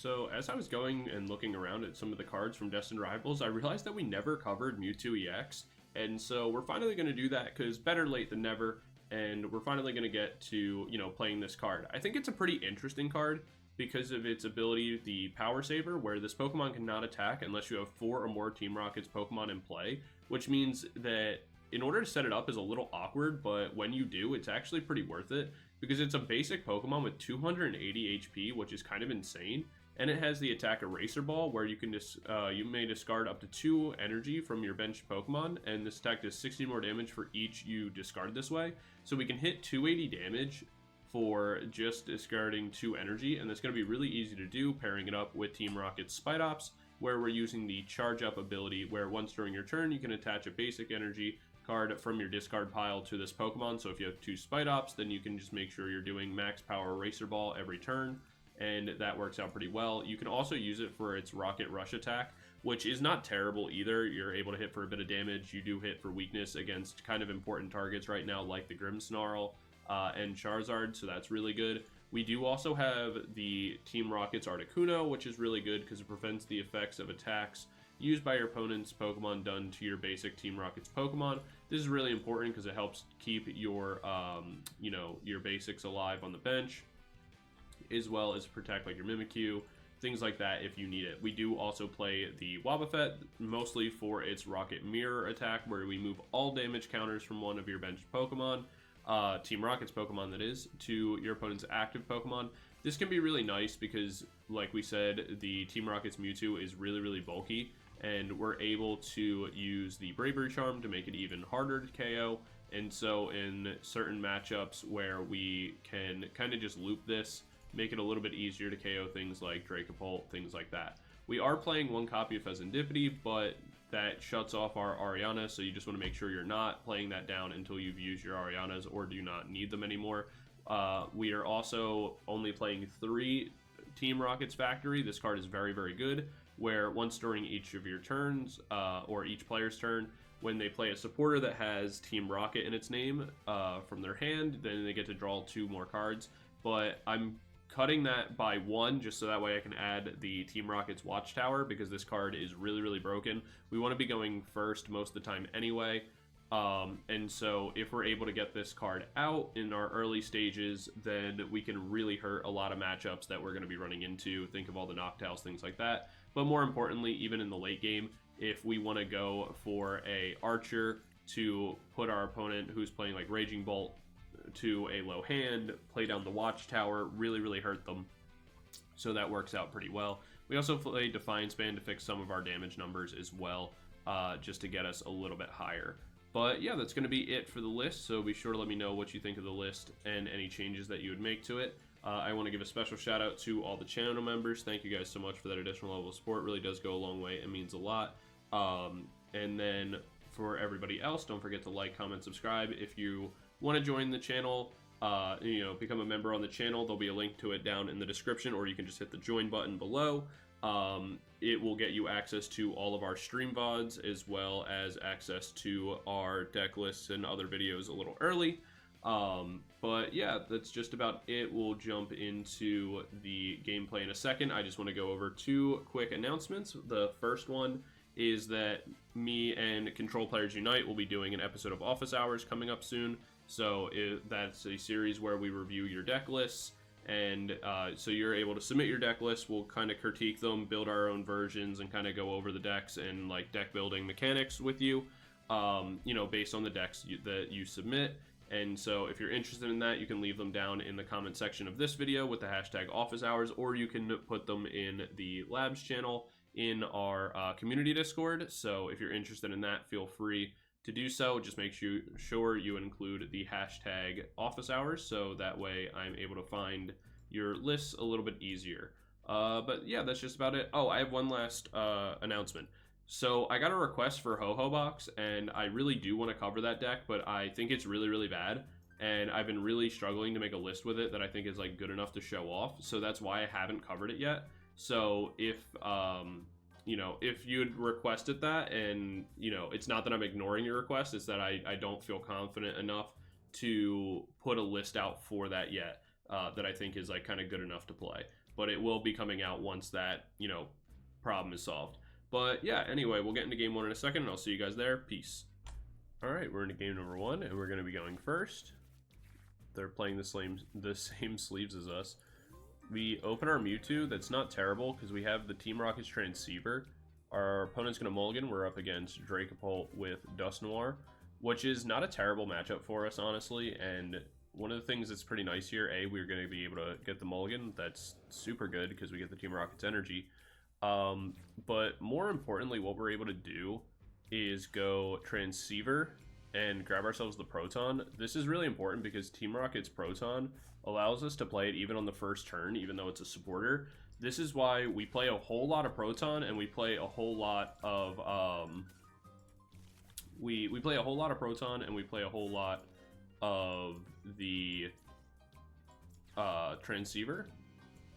So as I was going and looking around at some of the cards from Destined Rivals, I realized that we never covered Mewtwo EX, and so we're finally going to do that because better late than never, and we're finally going to get to, you know, playing this card. I think it's a pretty interesting card because of its ability, the Power Saver, where this Pokemon cannot attack unless you have 4 or more Team Rocket's Pokemon in play, which means that in order to set it up is a little awkward, but when you do, it's actually pretty worth it because it's a basic Pokemon with 280 HP, which is kind of insane. And it has the attack Eraser Ball, where you can you may discard up to 2 energy from your bench Pokemon, and this attack does 60 more damage for each you discard this way. So we can hit 280 damage for just discarding 2 energy, and that's going to be really easy to do, pairing it up with Team Rocket's Spidops, where we're using the Charge Up ability, where once during your turn you can attach a basic energy card from your discard pile to this Pokemon. So if you have 2 Spidops, then you can just make sure you're doing max power Eraser Ball every turn, and that works out pretty well. You can also use it for its Rocket Rush attack, which is not terrible either. You're able to hit for a bit of damage. You do hit for weakness against kind of important targets right now, like the Grimmsnarl and Charizard, so that's really good. We do also have the Team Rocket's Articuno, which is really good because it prevents the effects of attacks used by your opponent's Pokemon done to your basic Team Rocket's Pokemon. This is really important because it helps keep your, you know, your basics alive on the bench, as well as protect like your Mimikyu, things like that if you need it. We do also play the Wobbuffet, mostly for its Rocket Mirror attack, where we move all damage counters from one of your bench Pokemon, Team Rocket's Pokemon that is, to your opponent's active Pokemon. This can be really nice because, like we said, the Team Rocket's Mewtwo is really bulky, and we're able to use the Bravery Charm to make it even harder to KO. And so in certain matchups where we can kind of just loop this, make it a little bit easier to KO things like Dracopult, things like that. We are playing 1 copy of Fezandipiti, but that shuts off our Ariana, so you just want to make sure you're not playing that down until you've used your Arianas or do not need them anymore. We are also only playing 3 Team Rocket's Factory. This card is very good, where once during each of your turns, or each player's turn, when they play a supporter that has Team Rocket in its name from their hand, then they get to draw 2 more cards. But I'm cutting that by 1 just so that way I can add the Team Rocket's Watchtower, because this card is really broken. We want to be going first most of the time anyway, and so if we're able to get this card out in our early stages, then we can really hurt a lot of matchups that we're going to be running into. Think of all the Noctowls, things like that. But more importantly, even in the late game, if we want to go for a Archer to put our opponent who's playing like Raging Bolt to a low hand, play down the Watchtower, really hurt them. So that works out pretty well. We also play Defiance Band to fix some of our damage numbers as well, just to get us a little bit higher. But yeah, that's going to be it for the list, so be sure to let me know what you think of the list and any changes that you would make to it. I want to give a special shout out to all the channel members. Thank you guys so much for that additional level of support. It really does go a long way. It means a lot. And then for everybody else, don't forget to like, comment, subscribe. If you want to join the channel, you know, become a member on the channel, there'll be a link to it down in the description, or you can just hit the join button below. It will get you access to all of our stream VODs, as well as access to our deck lists and other videos a little early. But yeah, that's just about it. We'll jump into the gameplay in a second. I just want to go over 2 quick announcements. The first one is that me and Control Players Unite will be doing an episode of Office Hours coming up soon. So that's a series where we review your deck lists, and so you're able to submit your deck lists. We'll kind of critique them, build our own versions, and kind of go over the decks and like deck building mechanics with you, you know, based on the decks that you submit. And so if you're interested in that, you can leave them down in the comment section of this video with the hashtag Office Hours, or you can put them in the Labs channel in our community Discord. So if you're interested in that, feel free to do so. Just make sure you include the hashtag Office Hours, so that way I'm able to find your lists a little bit easier. But yeah, that's just about it. Oh, I have one last announcement. So I got a request for Ho-Ho Box, and I really do want to cover that deck, but I think it's really bad, and I've been really struggling to make a list with it that I think is like good enough to show off. So that's why I haven't covered it yet. So if you know, if you'd requested that, and you know, it's not that I'm ignoring your request, it's that I don't feel confident enough to put a list out for that yet, that I think is like kind of good enough to play. but it will be coming out once that, you know, problem is solved. But yeah, anyway, we'll get into game 1 in a second, and I'll see you guys there. Peace. Alright, we're into game number 1, and we're going to be going first. They're playing the same sleeves as us. We open our Mewtwo. That's not terrible, because we have the Team Rocket's Transceiver. Our opponent's going to mulligan. We're up against Dracopult with Dusknoir, which is not a terrible matchup for us, honestly, and one of the things that's pretty nice here, we're going to be able to get the mulligan. That's super good, because we get the Team Rocket's energy. But more importantly, what we're able to do is go Transceiver and grab ourselves the Proton. This is really important because Team Rocket's Proton allows us to play it even on the first turn, even though it's a supporter. This is why we play a whole lot of Proton, and we play a whole lot of we play a whole lot of Proton, and we play a whole lot of the Transceiver,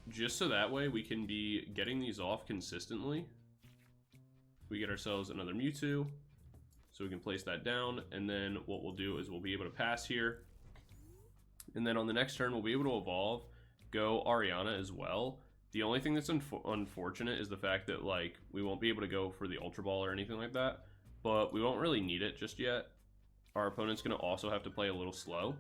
just so that way we can be getting these off consistently. We get ourselves another Mewtwo, so we can place that down, and then what we'll do is we'll be able to pass here, and then on the next turn we'll be able to evolve, go Ariana as well. The only thing that's unfortunate is the fact that, like, we won't be able to go for the Ultra Ball or anything like that, but we won't really need it just yet. Our opponent's going to also have to play a little slow,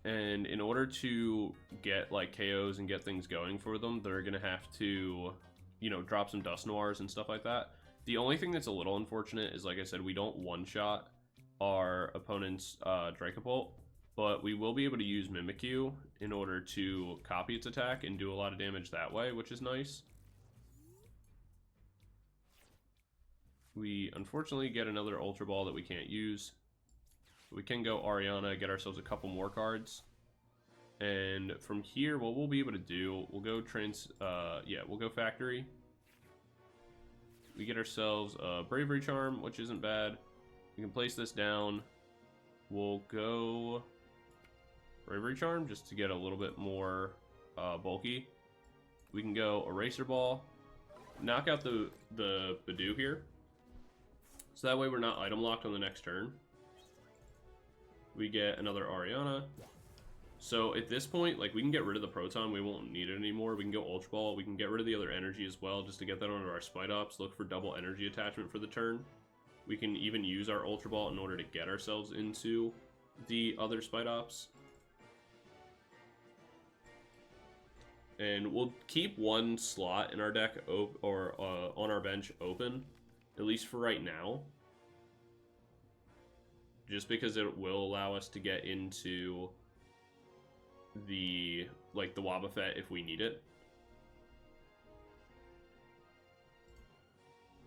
and in order to get, like, KOs and get things going for them, they're going to have to, you know, drop some Dusknoirs and stuff like that. The only thing that's a little unfortunate is, like I said, we don't one-shot our opponent's Dracopult, but we will be able to use Mimikyu in order to copy its attack and do a lot of damage that way, which is nice. We unfortunately get another Ultra Ball that we can't use. We can go Ariana, get ourselves a couple more cards. And from here, what we'll be able to do, we'll go we'll go Factory. We get ourselves a Bravery Charm, which isn't bad. We can place this down. We'll go Bravery Charm just to get a little bit more bulky. We can go Eraser Ball, knock out the Badoo here, so that way we're not item locked on the next turn. We get another Ariana. So at this point, like, we can get rid of the Proton. We won't need it anymore. We can go Ultra Ball. We can get rid of the other energy as well, just to get that onto our Spidops. Look for double energy attachment for the turn. We can even use our Ultra Ball in order to get ourselves into the other Spidops. And we'll keep one slot in our deck on our bench open, at least for right now, just because it will allow us to get into the Wobbuffet if we need it.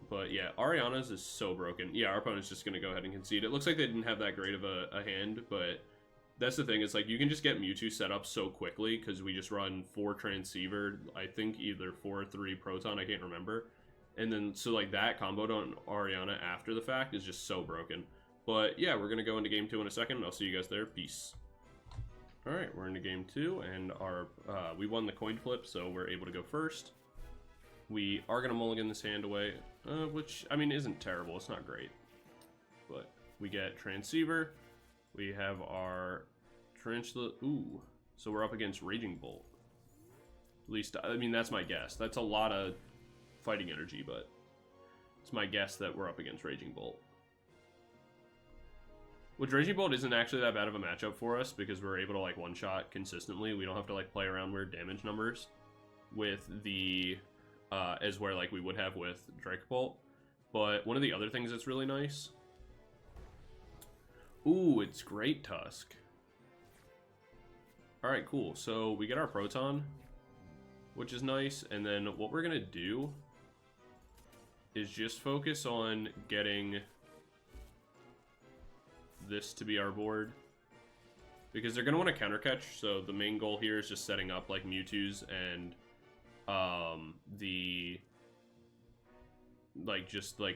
But yeah, Ariana's is so broken. Yeah, our opponent's just going to go ahead and concede. It looks like they didn't have that great of a hand, but that's the thing. It's like you can just get Mewtwo set up so quickly because we just run 4 Transceiver, I think either 4 or 3 Proton, I can't remember. And then, so like that comboed on Ariana after the fact is just so broken. But yeah, we're going to go into game 2 in a second, and I'll see you guys there. Peace. Alright, we're into game 2, and we won the coin flip, so we're able to go first. We are going to mulligan this hand away, which, I mean, isn't terrible. It's not great. But we get Transceiver. We have our Tarountula. Ooh, so we're up against Raging Bolt. At least, I mean, that's my guess. That's a lot of fighting energy, but it's my guess that we're up against Raging Bolt. Which, Raging Bolt isn't actually that bad of a matchup for us because we're able to, like, one-shot consistently. We don't have to, like, play around weird damage numbers with the, as where, like, we would have with Dracopult. But one of the other things that's really nice... Ooh, it's Great Tusk. Alright, cool. So we get our Proton, which is nice. And then what we're going to do is just focus on getting this to be our board, because they're going to want to counter catch. So the main goal here is just setting up like Mewtwo's and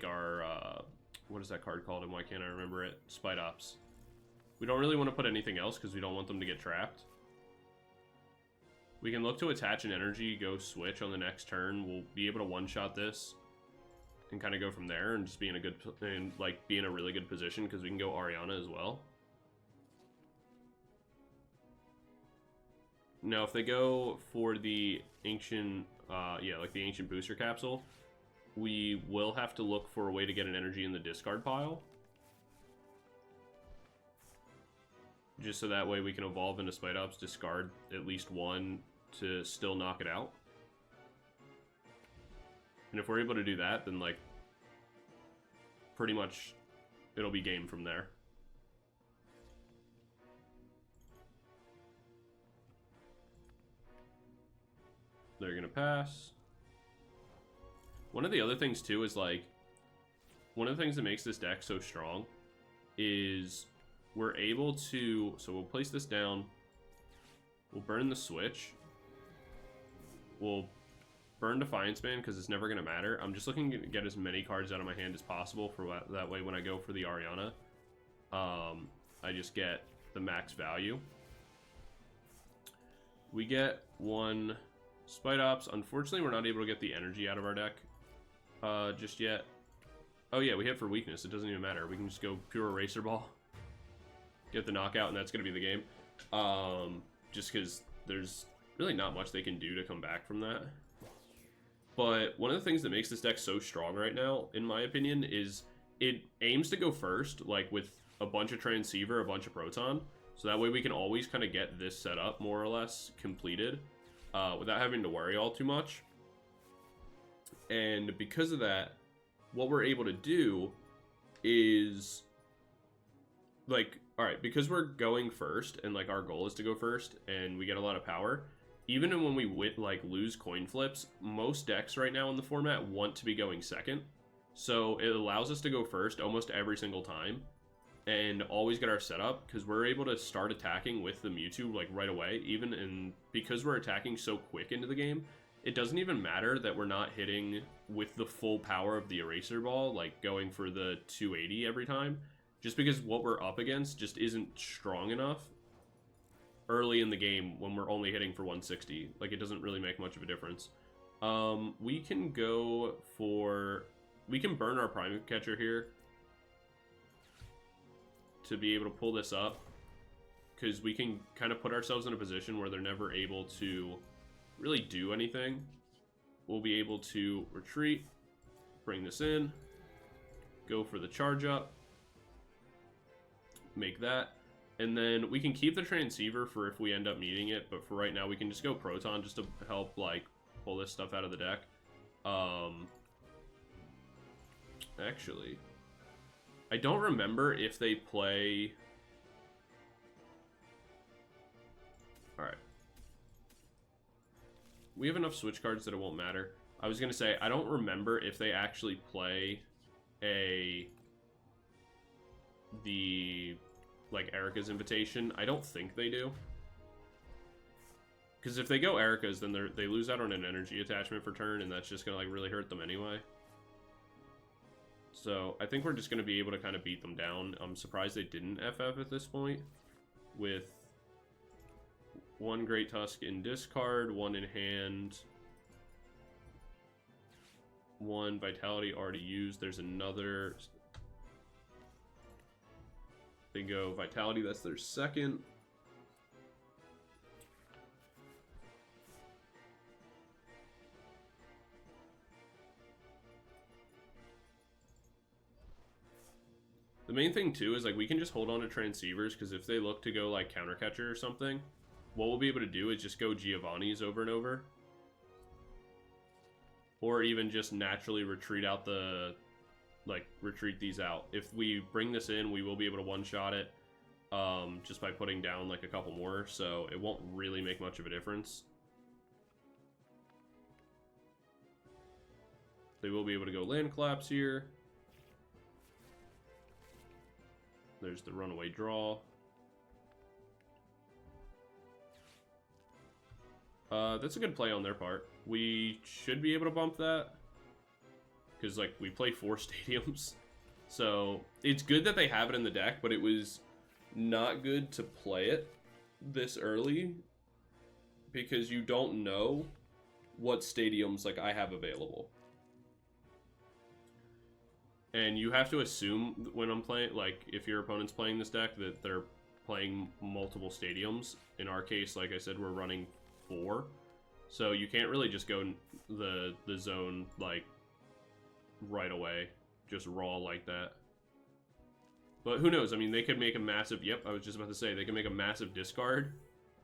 our what is that card called and why can't I remember it? Spidops. We don't really want to put anything else because we don't want them to get trapped. We can look to attach an energy, go switch on the next turn. We'll be able to one-shot this and kind of go from there and just be in a good, and like be in a really good position because we can go Ariana as well. Now, if they go for the ancient, yeah, like the ancient booster capsule, we will have to look for a way to get an energy in the discard pile. Just so that way we can evolve into Spidops, discard at least one to still knock it out. And if we're able to do that, then, like, pretty much it'll be game from there. They're gonna pass. One of the other things, too, is, like, one of the things that makes this deck so strong is we're able to, so we'll place this down, we'll burn the switch, we'll burn Defiance Band because it's never going to matter. I'm just looking to get as many cards out of my hand as possible for that way when I go for the Ariana, I just get the max value. We get one Spidops. Unfortunately, we're not able to get the energy out of our deck just yet. Oh yeah, we hit for weakness. It doesn't even matter. We can just go pure Eraser Ball, get the knockout, and that's going to be the game. Just because there's really not much they can do to come back from that. But one of the things that makes this deck so strong right now, in my opinion, is it aims to go first, like with a bunch of Transceiver, a bunch of Proton. So that way we can always kind of get this set up more or less completed without having to worry all too much. And because of that, what we're able to do is, like, alright, because we're going first, and, like, our goal is to go first, and we get a lot of power, even when we lose coin flips, most decks right now in the format want to be going second. So it allows us to go first almost every single time, and always get our setup, because we're able to start attacking with the Mewtwo, like, right away, because we're attacking so quick into the game. It doesn't even matter that we're not hitting with the full power of the Eraser Ball, like going for the 280 every time, just because what we're up against just isn't strong enough early in the game when we're only hitting for 160. Like, it doesn't really make much of a difference. We can go for... We can burn our Prime Catcher here to be able to pull this up, because we can kind of put ourselves in a position where they're never able to really do anything. We'll be able to retreat, bring this in, go for the charge up, make that, and then we can keep the Transceiver for if we end up needing it, but for right now we can just go Proton just to help, like, pull this stuff out of the deck. Actually, I don't remember if they play... Alright. We have enough switch cards that it won't matter. I was going to say, I don't remember if they actually play like, Erica's Invitation. I don't think they do. Because if they go Erica's, then they lose out on an energy attachment for turn, and that's just going to, like, really hurt them anyway. So I think we're just going to be able to kind of beat them down. I'm surprised they didn't FF at this point, with one Great Tusk in discard, one in hand, one Vitality already used. There's another. They go Vitality, that's their second. The main thing, too, is, like, we can just hold on to Transceivers, because if they look to go, like, Counter Catcher or something, what we'll be able to do is just go Giovanni's over and over. Or even just naturally retreat out retreat these out. If we bring this in, we will be able to one-shot it just by putting down, like, a couple more, so it won't really make much of a difference. They will be able to go Land Collapse here. There's the runaway draw. That's a good play on their part. We should be able to bump that, because, like, we play 4 stadiums. So it's good that they have it in the deck, but it was not good to play it this early, because you don't know what stadiums, like, I have available. And you have to assume when I'm playing, like, if your opponent's playing this deck, that they're playing multiple stadiums. In our case, like I said, we're running 4. So you can't really just go the zone, like, right away. Just raw like that. But who knows? I mean, they could make a massive... Yep, I was just about to say, they can make a massive discard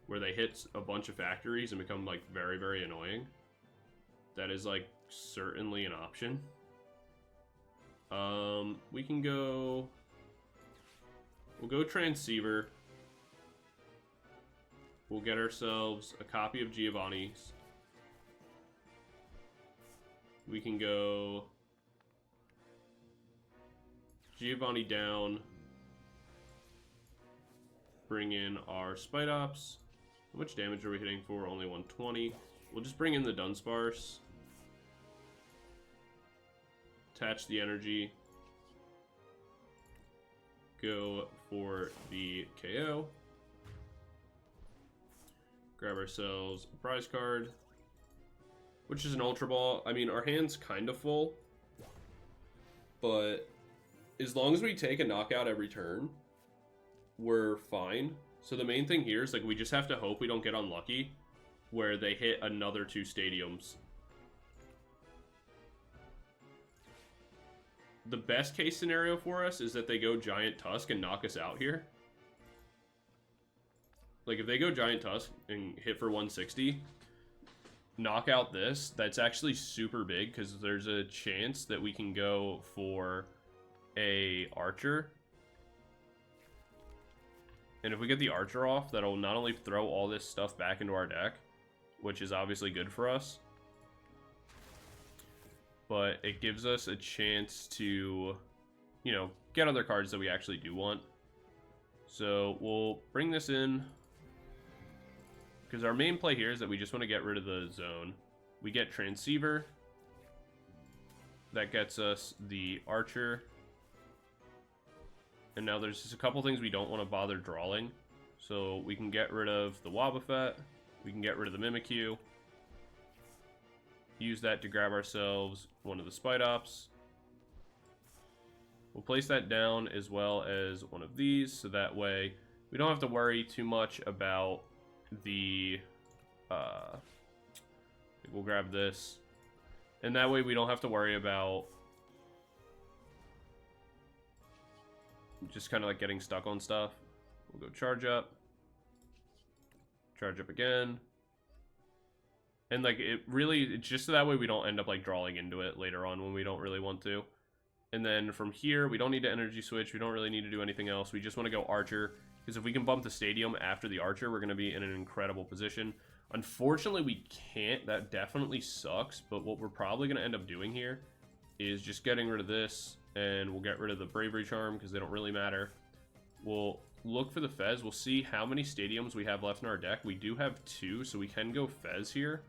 where they hit a bunch of factories and become, like, very, very annoying. That is, like, certainly an option. We can go... We'll go Transceiver. We'll get ourselves a copy of Giovanni's. We can go... Giovanni down. Bring in our Spidops. How much damage are we hitting for? Only 120. We'll just bring in the Dunsparce. Attach the energy. Go for the KO. Grab ourselves a prize card, which is an Ultra Ball. I mean, our hand's kind of full, but as long as we take a knockout every turn, we're fine. So the main thing here is, like, we just have to hope we don't get unlucky where they hit another 2 stadiums. The best case scenario for us is that they go Giant Tusk and knock us out here. Like, if they go Giant Tusk and hit for 160, knock out this, that's actually super big because there's a chance that we can go for a Archer. And if we get the Archer off, that'll not only throw all this stuff back into our deck, which is obviously good for us, but it gives us a chance to, you know, get other cards that we actually do want. So we'll bring this in, because our main play here is that we just want to get rid of the zone. We get Transceiver. That gets us the Archer. And now there's just a couple things we don't want to bother drawing. So we can get rid of the Wobbuffet. We can get rid of the Mimikyu. Use that to grab ourselves one of the Spidops. We'll place that down as well as one of these, so that way we don't have to worry too much about the... we'll grab this. And that way we don't have to worry about just kind of like getting stuck on stuff. We'll go charge up. Charge up again. And like it's just so that way we don't end up like drawing into it later on when we don't really want to. And then from here, we don't need to energy switch. We don't really need to do anything else. We just want to go Archer, because if we can bump the stadium after the Archer, we're going to be in an incredible position. Unfortunately, we can't. That definitely sucks. But what we're probably going to end up doing here is just getting rid of this, and we'll get rid of the Bravery Charm because they don't really matter. We'll look for the Fez. We'll see how many stadiums we have left in our deck. We do have 2, so we can go Fez here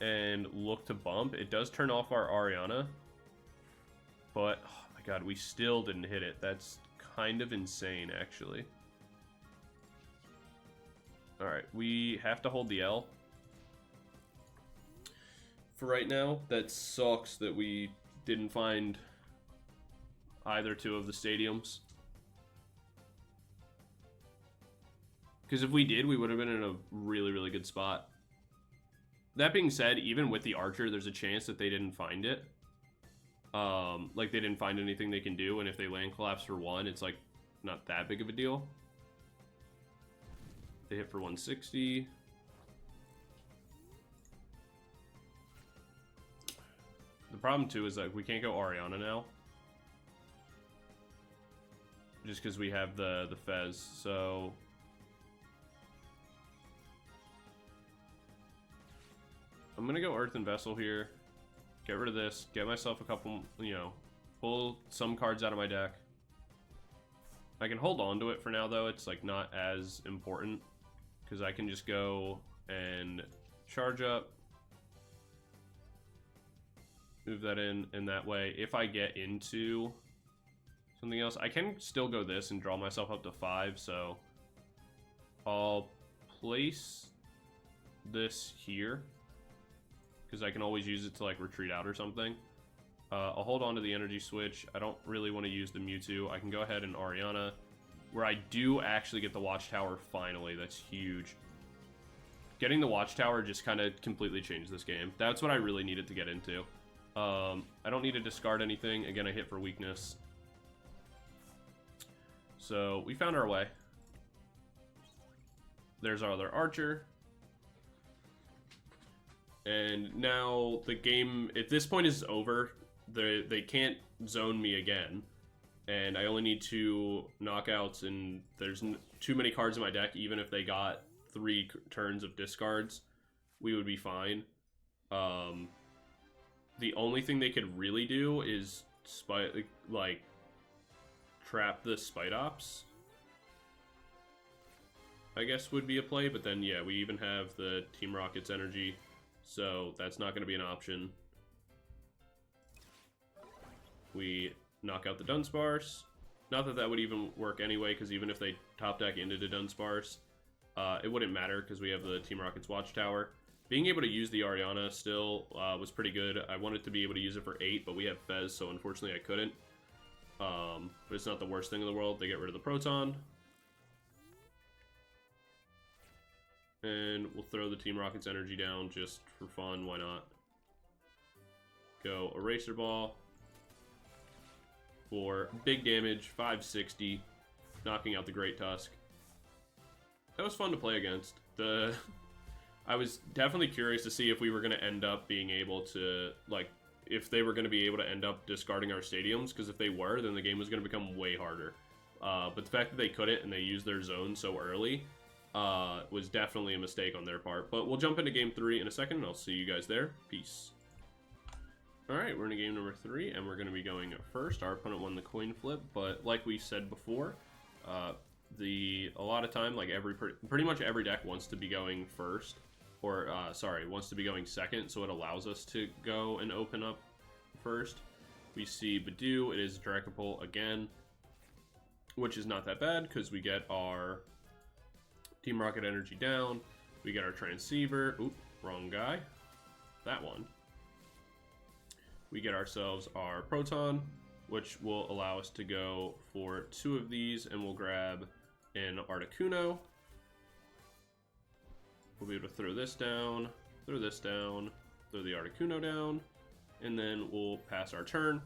and look to bump. It does turn off our Ariana, but oh my god, we still didn't hit it. That's kind of insane, actually. Alright, we have to hold the L for right now. That sucks that we didn't find either 2 of the stadiums, because if we did, we would have been in a really, really good spot. That being said, even with the Archer, there's a chance that they didn't find it. Like, they didn't find anything they can do, and if they land collapse for 1, it's, like, not that big of a deal. They hit for 160. The problem, too, is that we can't go Ariana now, just because we have the Fez, so... I'm gonna go Earthen Vessel here, get rid of this, get myself a couple, you know, pull some cards out of my deck. I can hold on to it for now, though. It's, like, not as important, because I can just go and charge up, move that in, and that way, if I get into something else, I can still go this and draw myself up to 5, so I'll place this here, because I can always use it to, like, retreat out or something. I'll hold on to the Energy Switch. I don't really want to use the Mewtwo. I can go ahead and Ariana. where I do actually get the Watchtower finally. That's huge. Getting the Watchtower just kind of completely changed this game. That's what I really needed to get into. I don't need to discard anything. Again, I hit for weakness. So we found our way. There's our other archer. And now the game, at this point, is over. They can't zone me again. And I only need 2 knockouts, and there's too many cards in my deck. Even if they got 3 turns of discards, we would be fine. The only thing they could really do is trap the Spidops, I guess, would be a play. But then, yeah, we even have the Team Rocket's energy, so that's not going to be an option. We knock out the Dunsparce. Not that that would even work anyway, because even if they top deck into the Dunsparce, it wouldn't matter because we have the Team Rocket's Watchtower. Being able to use the Ariana still was pretty good. I wanted to be able to use it for 8, but we have Fez, so unfortunately I couldn't. But it's not the worst thing in the world. They get rid of the Proton. And we'll throw the Team Rocket's energy down just for fun. Why not? Go Eraser Ball. For big damage, 560, knocking out the Great Tusk. That was fun to play against. I was definitely curious to see if we were going to end up being able to, if they were going to be able to end up discarding our stadiums, because if they were, then the game was going to become way harder. But the fact that they couldn't and they used their zone so early was definitely a mistake on their part. But we'll jump into game 3 in a second, and I'll see you guys there. Peace. Alright, we're in game number 3, and we're going to be going first. Our opponent won the coin flip, but like we said before, a lot of time, pretty much every deck wants to be going first, or, wants to be going second, so it allows us to go and open up first. We see Badoo, it is Dragapult again, which is not that bad, because we get our Team Rocket energy down, we get our Transceiver, oop, wrong guy, that one. We get ourselves our Proton, which will allow us to go for 2 of these, and we'll grab an Articuno. We'll be able to throw this down, throw this down, throw the Articuno down, and then we'll pass our turn.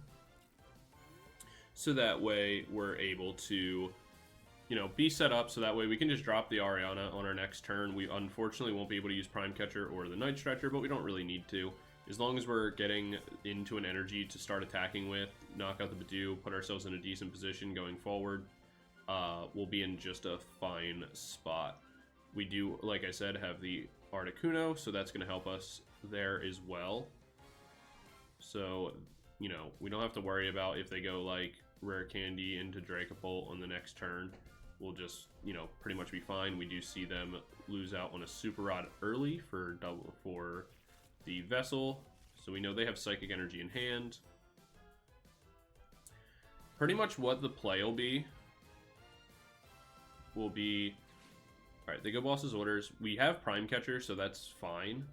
So that way we're able to, be set up so that way we can just drop the Ariana on our next turn. We unfortunately won't be able to use Prime Catcher or the Night Stretcher, but we don't really need to. As long as we're getting into an energy to start attacking with, knock out the Badoo, put ourselves in a decent position going forward, we'll be in just a fine spot. We do, like I said, have the Articuno, so that's going to help us there as well. So, we don't have to worry about if they go Rare Candy into Dragapult on the next turn. We'll just, pretty much be fine. We do see them lose out on a Super Rod early for the Vessel, so we know they have Psychic Energy in hand. Pretty much what the play will be, alright, they go Boss's Orders. We have Prime Catcher, so that's fine.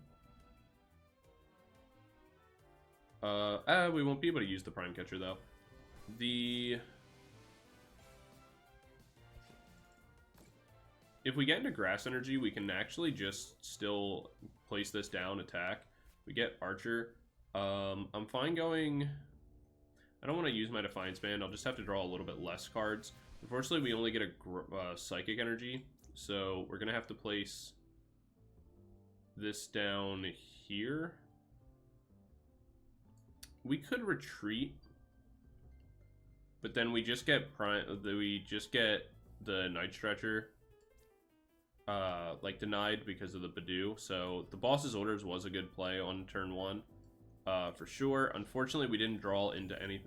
We won't be able to use the Prime Catcher, though. If we get into Grass Energy, we can actually just still place this down, attack. We get Archer. I'm fine going... I don't want to use my Defiance Band. I'll just have to draw a little bit less cards. Unfortunately, we only get a Psychic Energy, so we're going to have to place this down here. We could retreat, but then we just get the Night Stretcher denied because of the Badoo. So the Boss's Orders was a good play on turn 1. For sure. Unfortunately, we didn't draw into any,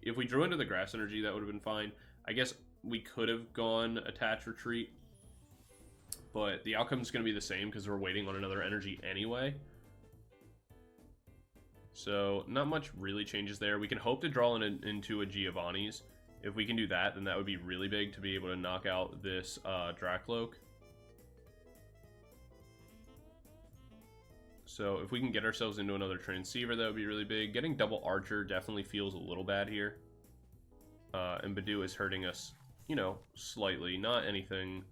if we drew into the Grass Energy, that would have been fine. I guess we could have gone Attach Retreat, but the outcome is going to be the same because we're waiting on another energy anyway. So not much really changes there. We can hope to draw into a Giovanni's. If we can do that, then that would be really big to be able to knock out this Dracloak. So if we can get ourselves into another Transceiver, that would be really big. Getting double Archer definitely feels a little bad here. And Badoo is hurting us you know, slightly. Not anything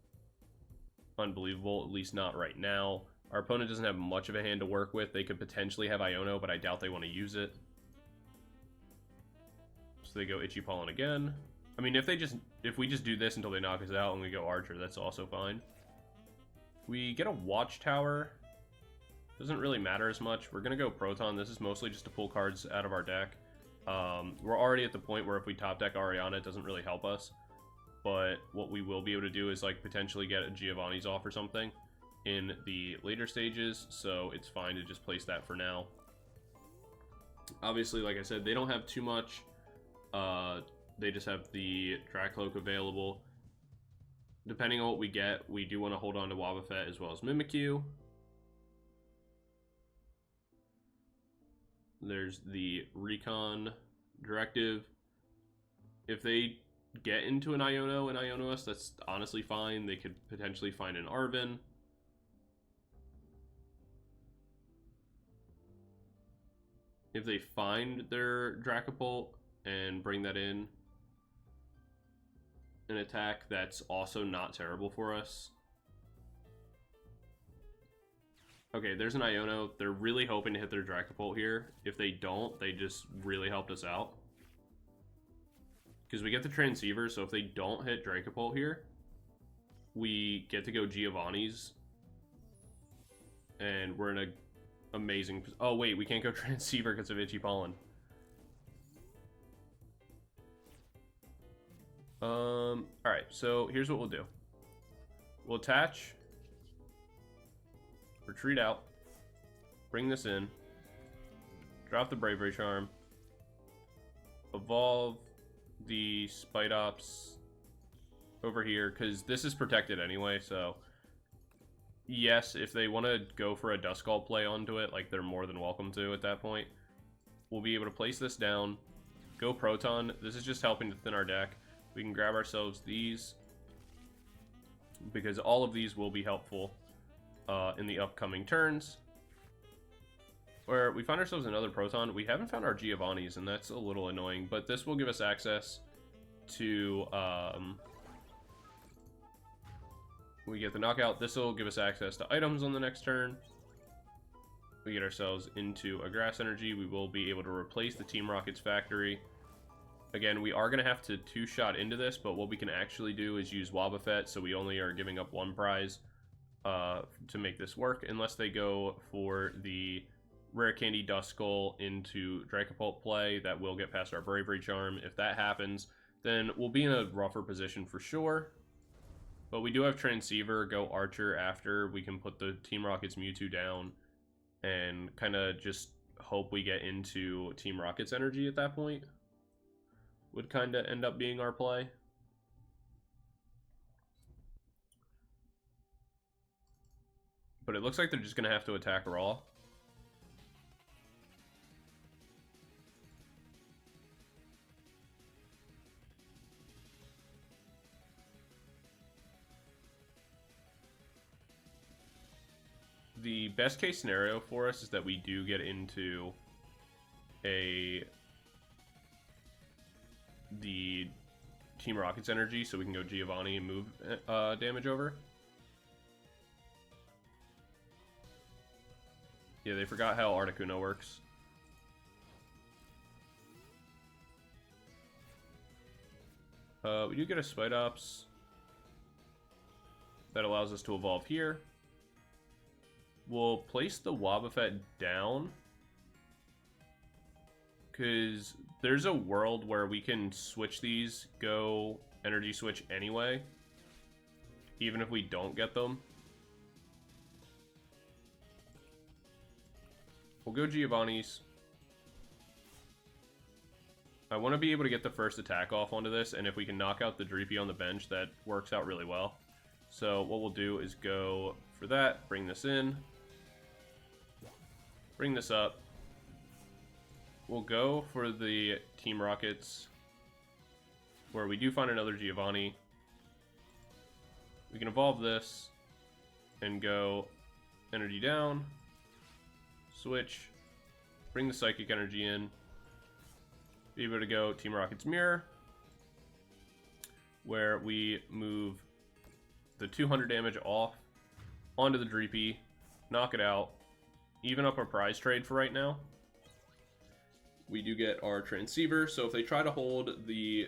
unbelievable, at least not right now. Our opponent doesn't have much of a hand to work with. They could potentially have Iono, but I doubt they want to use it. So they go Itchy Pollen again. I mean, if we just do this until they knock us out and we go Archer, that's also fine. We get a Watchtower. Doesn't really matter as much. We're going to go Proton. This is mostly just to pull cards out of our deck. We're already at the point where if we top deck Ariana, it doesn't really help us. But what we will be able to do is like potentially get a Giovanni's off or something in the later stages. So it's fine to just place that for now. Obviously, like I said, they don't have too much. They just have the Dracloak available. Depending on what we get, we do want to hold on to Wobbuffet as well as Mimikyu. There's the Recon Directive. If they get into an Iono and Iono us, that's honestly fine. They could potentially find an Arven. If they find their Dracopult and bring that in an attack, that's also not terrible for us. Okay, there's an Iono. They're really hoping to hit their Dracopult here. If they don't, they just really helped us out. Because we get the Transceiver, so if they don't hit Dracopult here, we get to go Giovanni's. And we're in a amazing... Oh, wait, we can't go Transceiver because of Itchy Pollen. Alright, so here's what we'll do. We'll attach... Retreat out, bring this in, drop the Bravery Charm, evolve the Spidops over here, because this is protected anyway, so yes, if they want to go for a Duskull play onto it, like they're more than welcome to at that point. We'll be able to place this down, go Proton. This is just helping to thin our deck. We can grab ourselves these, because all of these will be helpful in the upcoming turns. Where we find ourselves another Proton. We haven't found our Giovanni's, and that's a little annoying, but this will give us access to... we get the knockout. This will give us access to items on the next turn. We get ourselves into a Grass Energy. We will be able to replace the Team Rocket's factory. Again, we are going to have to two-shot into this, but what we can actually do is use Wobbuffet, so we only are giving up one prize to make this work, unless they go for the Rare Candy Duskull into Dracopult play. That will get past our Bravery Charm. If that happens, then we'll be in a rougher position for sure. But we do have Transceiver, go Archer after. We can put the Team Rocket's Mewtwo down and kind of just hope we get into Team Rocket's energy at that point. Would kind of end up being our play. But it looks like they're just going to have to attack raw. The best case scenario for us is that we do get into the Team Rocket's energy, so we can go Giovanni and move damage over. Yeah, they forgot how Articuno works. We do get a Spidops. That allows us to evolve here. We'll place the Wobbuffet down, because there's a world where we can switch these, go Energy Switch anyway, even if we don't get them. We'll go Giovanni's. I want to be able to get the first attack off onto this, and if we can knock out the Dreepy on the bench, that works out really well. So what we'll do is go for that, bring this in, bring this up. We'll go for the Team Rockets, where we do find another Giovanni. We can evolve this and go energy down, switch, bring the Psychic Energy in, be able to go Team Rocket's Mirror. where we move the 200 damage off onto the Dreepy, knock it out, even up our prize trade for right now. We do get our Transceiver, so if they try to hold the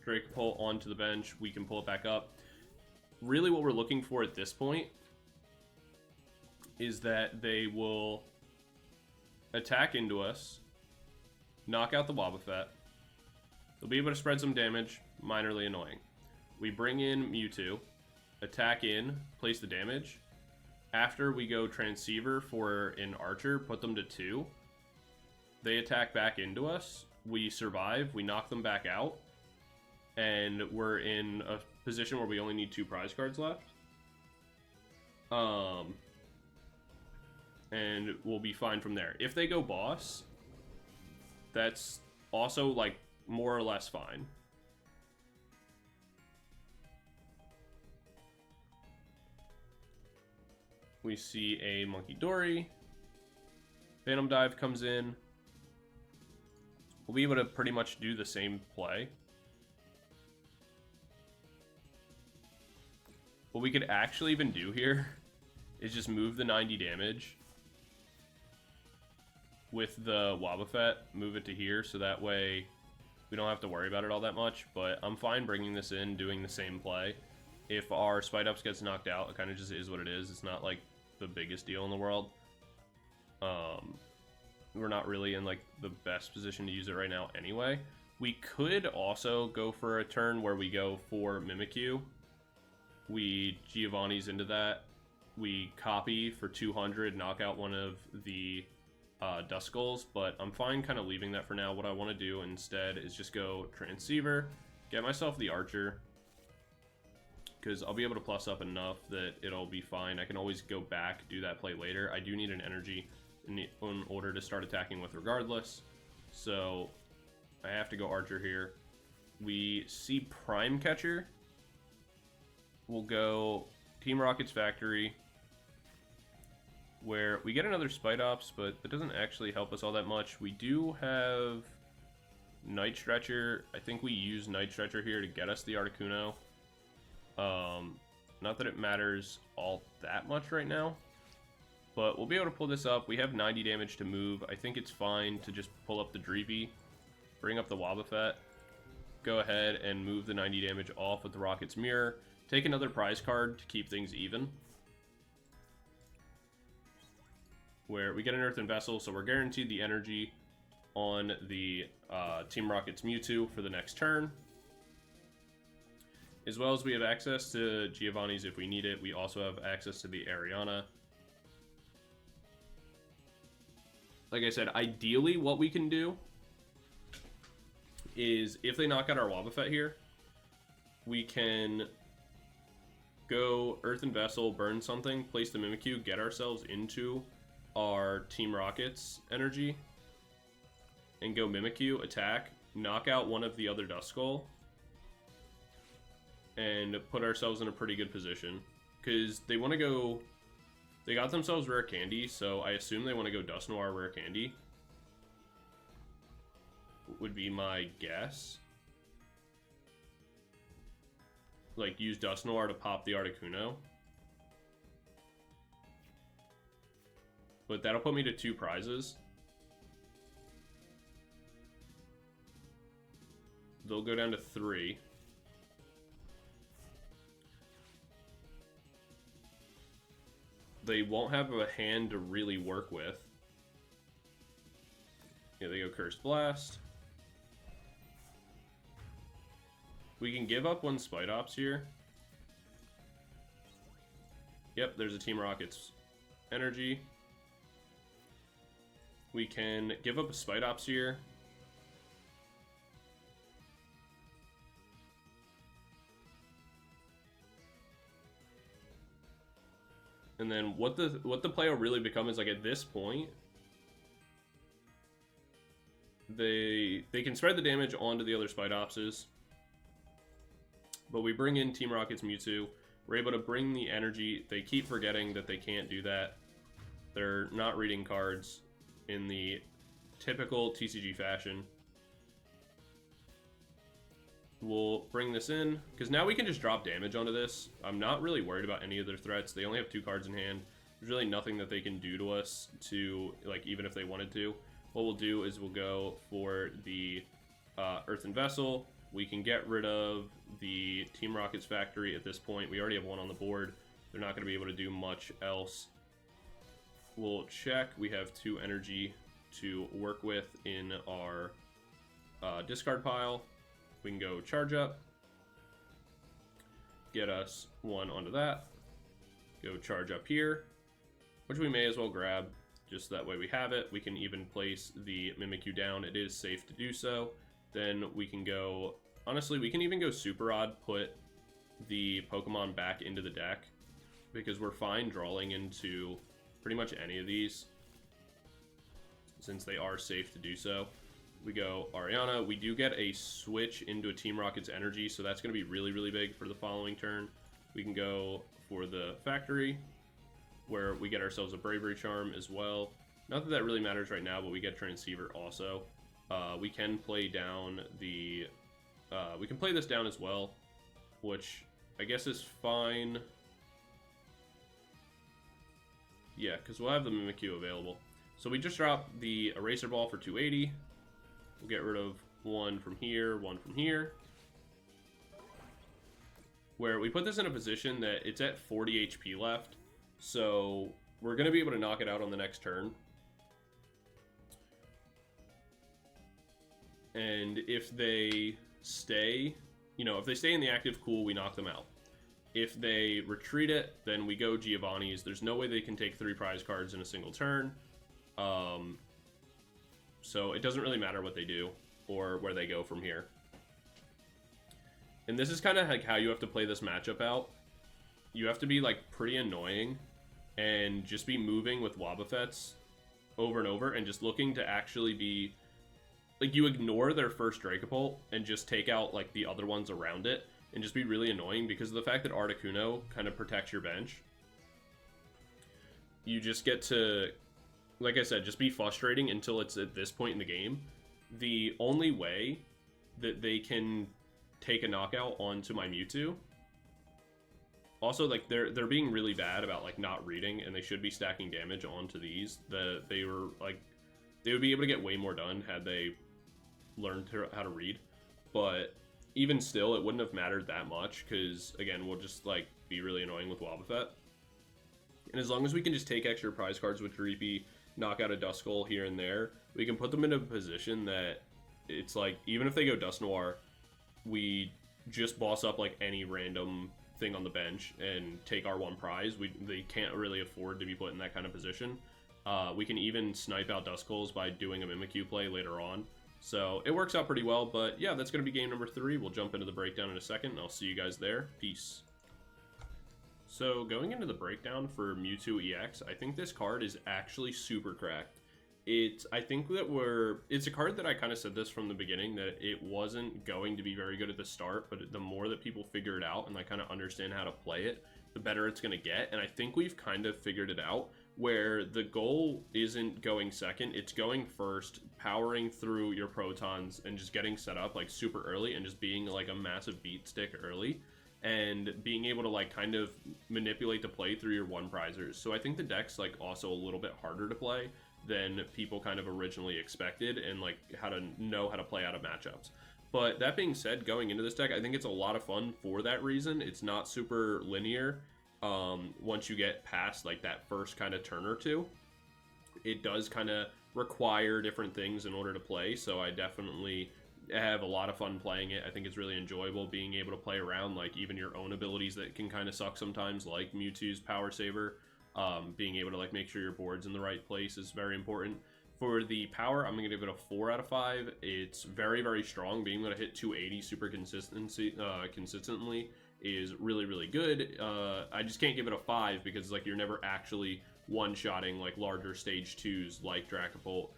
Dracopult onto the bench, we can pull it back up. Really what we're looking for at this point is that they will attack into us, knock out the Wobbuffet. They'll be able to spread some damage, minorly annoying. We bring in Mewtwo, attack in, place the damage. After we go Transceiver for an Archer, put them to 2. They attack back into us. We survive, we knock them back out, and we're in a position where we only need 2 prize cards left. And we'll be fine from there. If they go boss, that's also, like, more or less fine. We see a Monkey Dory. Phantom Dive comes in. We'll be able to pretty much do the same play. What we could actually even do here is just move the 90 damage with the Wobbuffet, move it to here, so that way we don't have to worry about it all that much. But I'm fine bringing this in, doing the same play. If our Spidops gets knocked out, it kind of just is what it is. It's not like the biggest deal in the world. We're not really in like the best position to use it right now anyway. We could also go for a turn where we go for Mimikyu. We Giovanni's into that. We copy for 200, knock out one of the Duskulls, but I'm fine kind of leaving that for now. What I want to do instead is just go Transceiver, get myself the Archer, because I'll be able to plus up enough that it'll be fine. I can always go back, do that play later. I do need an energy in order to start attacking with regardless, so I have to go Archer here. We see Prime Catcher. We'll go Team Rocket's Factory, where we get another Spidops, but it doesn't actually help us all that much. We do have Night Stretcher. I think we use Night Stretcher here to get us the Articuno. Not that it matters all that much right now, but we'll be able to pull this up. We have 90 damage to move. I think it's fine to just pull up the Dreepy, bring up the Wobbuffet, go ahead and move the 90 damage off with the Rocket's Mirror, take another prize card to keep things even, where we get an Earthen Vessel, so we're guaranteed the energy on the Team Rocket's Mewtwo for the next turn. As well as we have access to Giovanni's if we need it. We also have access to the Ariana. Like I said, ideally what we can do is if they knock out our Wobbuffet here, we can go Earthen Vessel, burn something, place the Mimikyu, get ourselves into our Team Rocket's energy, and go Mimikyu, attack, knock out one of the other Duskull, and put ourselves in a pretty good position. Because they want to go... They got themselves Rare Candy, so I assume they want to go Dusknoir Rare Candy. Would be my guess. Like, use Dusknoir to pop the Articuno. But that'll put me to 2 prizes. They'll go down to 3. They won't have a hand to really work with. Yeah, they go Cursed Blast. We can give up one Spidops here. Yep, there's a Team Rocket's energy. We can give up a Spidops here. And then what the play will really become is, like, at this point, they can spread the damage onto the other Spidopses. But we bring in Team Rocket's Mewtwo. We're able to bring the energy. They keep forgetting that they can't do that. They're not reading cards in the typical TCG fashion. we'll bring this in, because now we can just drop damage onto this. I'm not really worried about any of their threats. They only have 2 cards in hand. There's really nothing that they can do to us to, like, even if they wanted to. What we'll do is we'll go for the Earthen Vessel. We can get rid of the Team Rocket's Factory at this point. We already have 1 on the board. They're not going to be able to do much else. We'll check. We have 2 energy to work with in our discard pile. We can go charge up. Get us 1 onto that. Go charge up here, which we may as well grab. Just that way we have it. We can even place the Mimikyu down. It is safe to do so. Then we can go, honestly, we can even go Super Odd, put the Pokemon back into the deck, because we're fine drawing into pretty much any of these, since they are safe to do so. We go Ariana. We do get a switch into a Team Rocket's energy, so that's going to be really, really big for the following turn. We can go for the factory, where we get ourselves a Bravery Charm as well. Not that that really matters right now, but we get Transceiver also. We can play down the... we can play this down as well, which I guess is fine. Yeah, because we'll have the Mimikyu available. So we just dropped the Eraser Ball for 280. We'll get rid of 1 from here, 1 from here. Where we put this in a position that it's at 40 HP left. So we're going to be able to knock it out on the next turn. And if they stay, you know, if they stay in the active, cool, we knock them out. If they retreat it, then we go Giovanni's. There's no way they can take 3 prize cards in a single turn. So it doesn't really matter what they do or where they go from here. And this is kind of like how you have to play this matchup out. You have to be like pretty annoying and just be moving with Wobbuffets over and over and just looking to actually be... Like, you ignore their first Dracopult and just take out, like, the other ones around it and just be really annoying because of the fact that Articuno kind of protects your bench. You just get to, like I said, just be frustrating until it's at this point in the game. The only way that they can take a knockout onto my Mewtwo... Also, like, they're being really bad about, like, not reading, and they should be stacking damage onto these. They were, like... They would be able to get way more done had they learned how to read. But even still, it wouldn't have mattered that much because, again, we'll just, like, be really annoying with Wobbuffet. And as long as we can just take extra prize cards with Dreepy, knock out a Duskull here and there, we can put them in a position that it's like, even if they go Dust Noir, we just boss up, like, any random thing on the bench and take our 1 prize. They can't really afford to be put in that kind of position. We can even snipe out Duskulls by doing a Mimikyu play later on. So it works out pretty well, but yeah, that's going to be game number 3. We'll jump into the breakdown in a second, and I'll see you guys there. Peace. So going into the breakdown for Mewtwo EX, I think this card is actually super cracked. I think that it's a card that I kind of said this from the beginning, that it wasn't going to be very good at the start, but the more that people figure it out and like kind of understand how to play it, the better it's going to get. And I think we've kind of figured it out, where the goal isn't going second, it's going first, powering through your Protons and just getting set up like super early and just being like a massive beat stick early and being able to like kind of manipulate the play through your 1 prizers. So I think the deck's like also a little bit harder to play than people kind of originally expected, and like how to know how to play out of matchups. But that being said, going into this deck, I think it's a lot of fun for that reason. It's not super linear. Once you get past like that first kind of turn or two, it does kind of require different things in order to play. So I definitely have a lot of fun playing it. I think it's really enjoyable being able to play around like even your own abilities that can kind of suck sometimes, like Mewtwo's Power Saver. Being able to like make sure your board's in the right place is very important. For the power, I'm going to give it a 4 out of 5. It's very, very strong. Being able to hit 280 super consistently is really, really good. I just can't give it a 5 because like you're never actually one-shotting like larger stage 2s like Dracopult,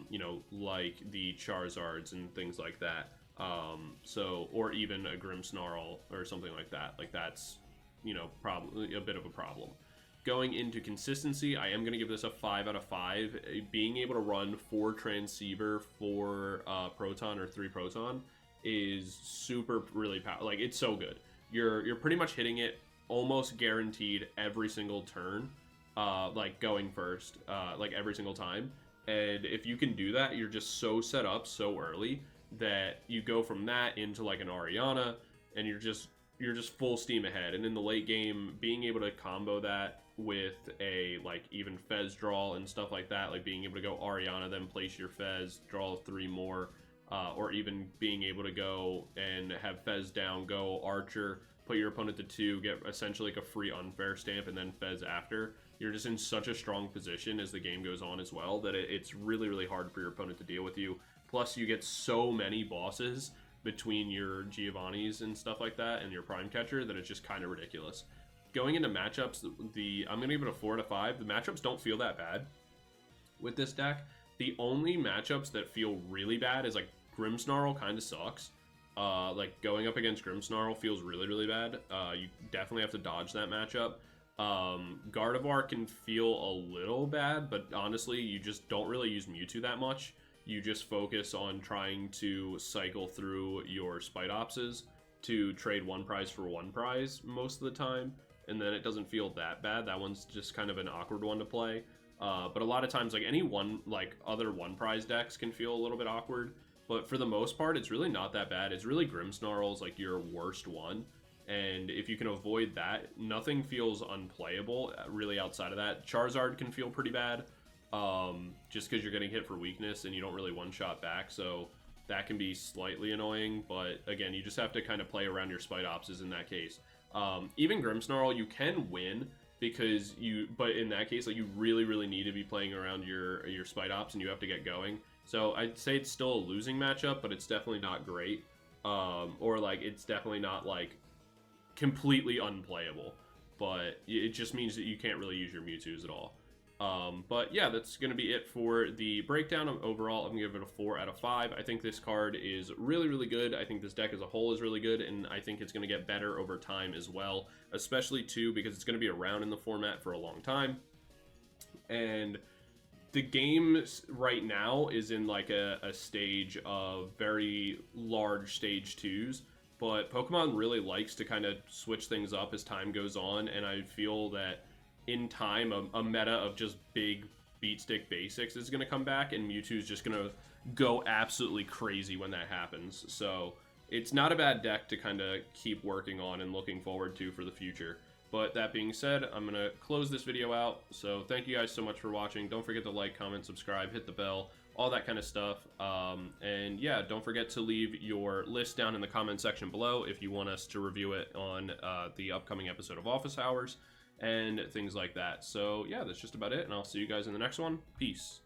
you know, like the Charizards and things like that. Or even a Grimmsnarl or something like that. Like that's, you know, probably a bit of a problem. Going into consistency, I am going to give this a 5 out of 5. Being able to run 4 Transceiver, 4 Proton, or 3 Proton is super really powerful. Like, it's so good. You're pretty much hitting it almost guaranteed every single turn, like going first, like every single time. And if you can do that, you're just so set up so early that you go from that into like an Ariana, and you're just full steam ahead. And in the late game, being able to combo that with a like even Fez draw and stuff like that, like being able to go Ariana, then place your Fez, draw 3 more, or even being able to go and have Fez down, go Archer, put your opponent to 2, get essentially like a free unfair stamp, and then Fez after. You're just in such a strong position as the game goes on as well that it's really, really hard for your opponent to deal with you. Plus, you get so many bosses between your Giovannis and stuff like that and your Prime Catcher that it's just kind of ridiculous. Going into matchups, I'm going to give it a 4 out of 5. The matchups don't feel that bad with this deck. The only matchups that feel really bad is like Grimmsnarl kind of sucks. Like going up against Grimmsnarl feels really, really bad. You definitely have to dodge that matchup. Gardevoir can feel a little bad, but honestly, you just don't really use Mewtwo that much. You just focus on trying to cycle through your Spidopses to trade 1 prize for 1 prize most of the time, and then it doesn't feel that bad. That one's just kind of an awkward one to play. But a lot of times, like other 1 prize decks can feel a little bit awkward. But for the most part, it's really not that bad. It's really Grimmsnarl's like your worst one. And if you can avoid that, nothing feels unplayable really outside of that. Charizard can feel pretty bad, just because you're getting hit for weakness and you don't really one-shot back, so that can be slightly annoying. But again, you just have to kind of play around your Spidopses in that case. Even Grimmsnarl, you can win because but in that case, like, you really, really need to be playing around your Spidops and you have to get going. So I'd say it's still a losing matchup, but it's definitely not great. Or like, it's definitely not like completely unplayable, but it just means that you can't really use your Mewtwo's at all. But yeah, that's going to be it for the breakdown. Overall, I'm going to give it a 4 out of 5. I think this card is really, really good. I think this deck as a whole is really good, and I think it's going to get better over time as well, especially too because it's going to be around in the format for a long time. And the game right now is in like a stage of very large stage 2s, but Pokemon really likes to kind of switch things up as time goes on, and I feel that in time, a meta of just big beat stick basics is going to come back, and Mewtwo's just going to go absolutely crazy when that happens. So it's not a bad deck to kind of keep working on and looking forward to for the future. But that being said, I'm going to close this video out. So thank you guys so much for watching. Don't forget to like, comment, subscribe, hit the bell, all that kind of stuff. And yeah, don't forget to leave your list down in the comment section below if you want us to review it on the upcoming episode of Office Hours and things like that. So yeah, that's just about it, and I'll see you guys in the next one. Peace.